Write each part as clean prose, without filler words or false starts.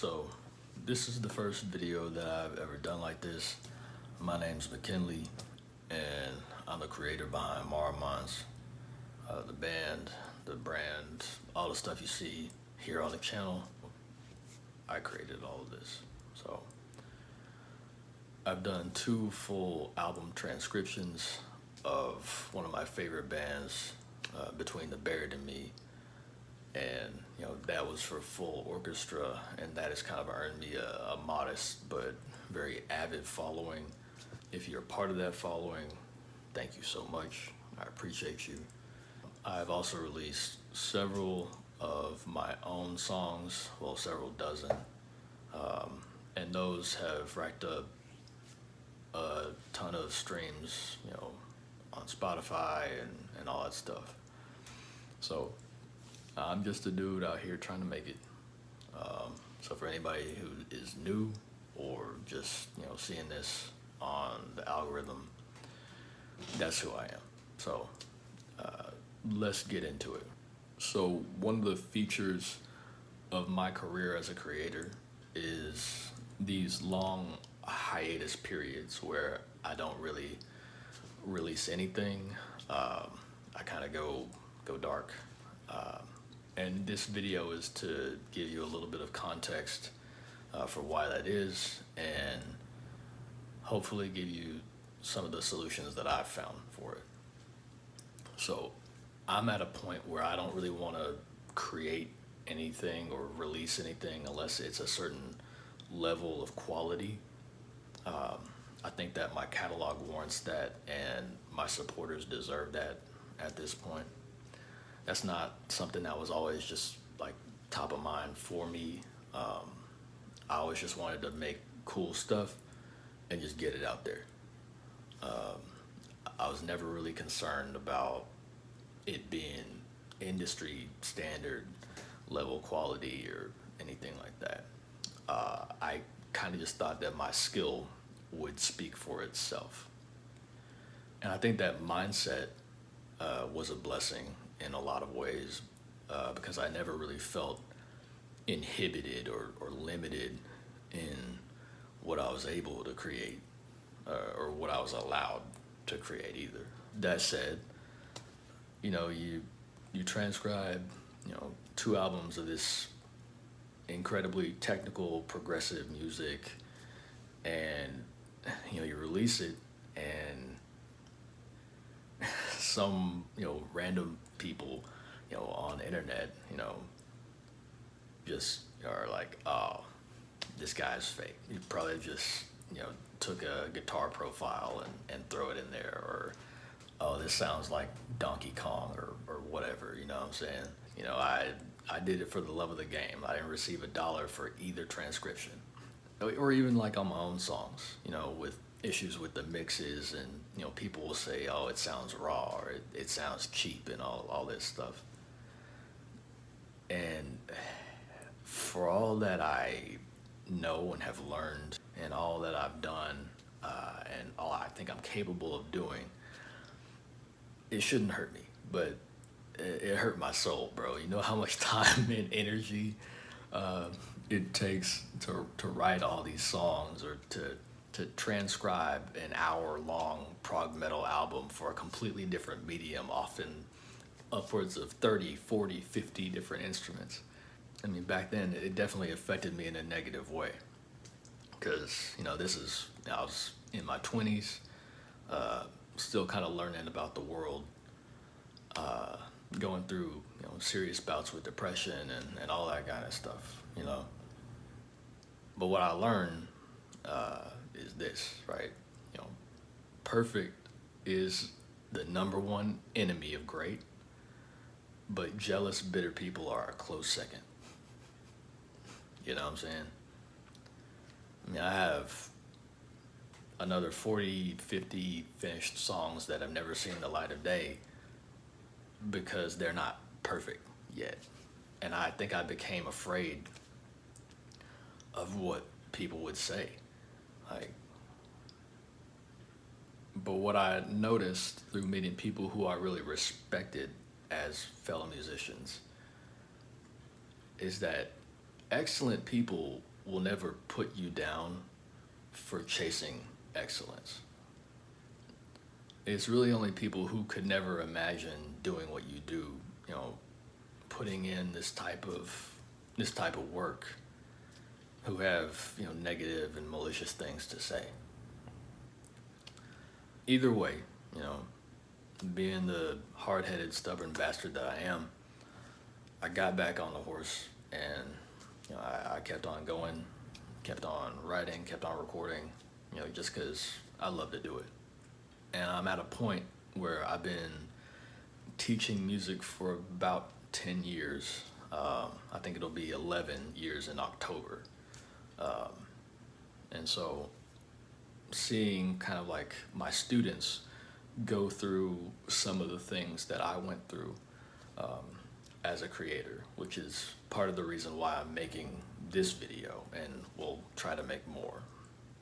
So this is the first video that I've ever done like this. My name's McKinley, and I'm the creator behind Maremons, the band, the brand, all the stuff you see here on the channel. I created all of this. So I've done 2 full album transcriptions of one of my favorite bands, Between the Buried and Me, and that was for full orchestra, and that has kind of earned me a modest but very avid following. If you're a part of that following, thank you so much. I appreciate you. I've also released several of my own songs, well, several dozen, and those have racked up a ton of streams, on Spotify and all that stuff. So I'm just a dude out here trying to make it. So for anybody who is new or just seeing this on the algorithm, that's who I am. So let's get into it. So one of the features of my career as a creator is these long hiatus periods where I don't really release anything. I kind of go dark. And this video is to give you a little bit of context for why that is, and hopefully give you some of the solutions that I've found for it. So I'm at a point where I don't really want to create anything or release anything unless it's a certain level of quality. I think that my catalog warrants that, and my supporters deserve that at this point. That's not something that was always just like top of mind for me. I always just wanted to make cool stuff and just get it out there. I was never really concerned about it being industry standard level quality or anything like that. I kind of just thought that my skill would speak for itself. And I think that mindset was a blessing in a lot of ways, because I never really felt inhibited or limited in what I was able to create, or what I was allowed to create either. That said, you transcribe 2 albums of this incredibly technical progressive music, and you release it, and some random people on the internet just are like, oh, this guy's fake. He probably just took a guitar profile and throw it in there, or oh, this sounds like Donkey Kong or whatever. You know what I'm saying? I did it for the love of the game. I didn't receive $1 for either transcription, or even like on my own songs, with issues with the mixes, and people will say, oh, it sounds raw, or it sounds cheap, and all this stuff. And for all that I know and have learned, and all that I've done, and all I think I'm capable of doing, it shouldn't hurt me, but it hurt my soul, bro. You know how much time and energy it takes to write all these songs, or to transcribe an hour-long prog metal album for a completely different medium, often upwards of 30, 40, 50 different instruments. I mean, back then, it definitely affected me in a negative way, because, I was in my 20s, still kind of learning about the world, going through, serious bouts with depression and all that kind of stuff, But what I learned is this, right? Perfect is the #1 enemy of great, but jealous, bitter people are a close second. You know what I'm saying? I mean, I have another 40, 50 finished songs that have never seen the light of day because they're not perfect yet. And I think I became afraid of what people would say. But what I noticed through meeting people who I really respected as fellow musicians is that excellent people will never put you down for chasing excellence. It's really only people who could never imagine doing what you do, putting in this type of work, who have, negative and malicious things to say. Either way, being the hard-headed, stubborn bastard that I am, I got back on the horse, and I kept on going, kept on writing, kept on recording, just because I love to do it. And I'm at a point where I've been teaching music for about 10 years. I think it'll be 11 years in October. And so seeing kind of like my students go through some of the things that I went through as a creator, which is part of the reason why I'm making this video, and will try to make more.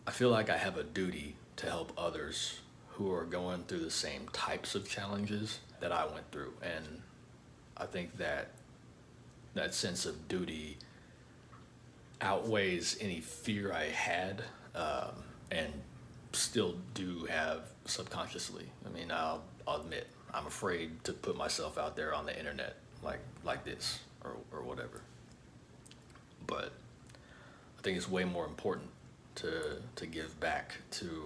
I feel like I have a duty to help others who are going through the same types of challenges that I went through. And I think that sense of duty outweighs any fear I had, and still do have subconsciously. I mean, I'll admit, I'm afraid to put myself out there on the internet like this or whatever. But I think it's way more important to give back to,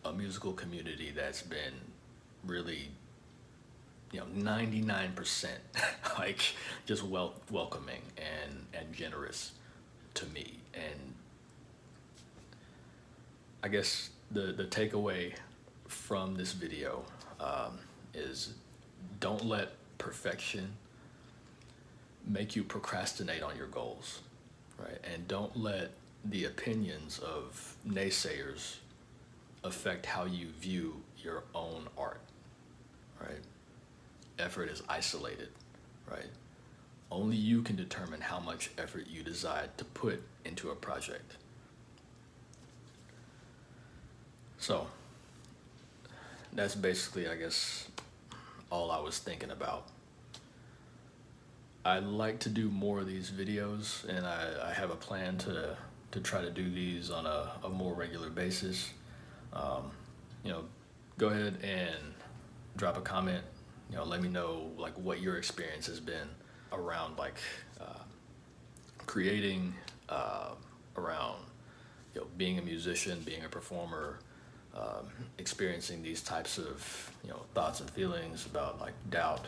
a musical community that's been really, 99% like just welcoming and generous to me. And I guess the takeaway from this video is, don't let perfection make you procrastinate on your goals, right? And don't let the opinions of naysayers affect how you view your own art, right? Effort is isolated, right? Only you can determine how much effort you decide to put into a project. So that's basically, I guess, all I was thinking about. I'd like to do more of these videos, and I have a plan to try to do these on a more regular basis. Go ahead and drop a comment. Let me know like what your experience has been around creating, around being a musician, being a performer, experiencing these types of thoughts and feelings about like doubt,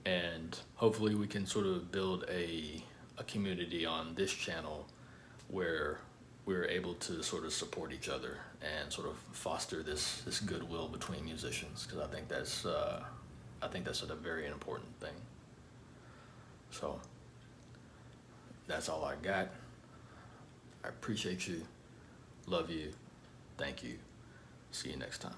and hopefully we can sort of build a community on this channel where we're able to sort of support each other and sort of foster this goodwill between musicians, because I think that's a very important thing. So that's all I got. I appreciate you, love you, thank you. See you next time.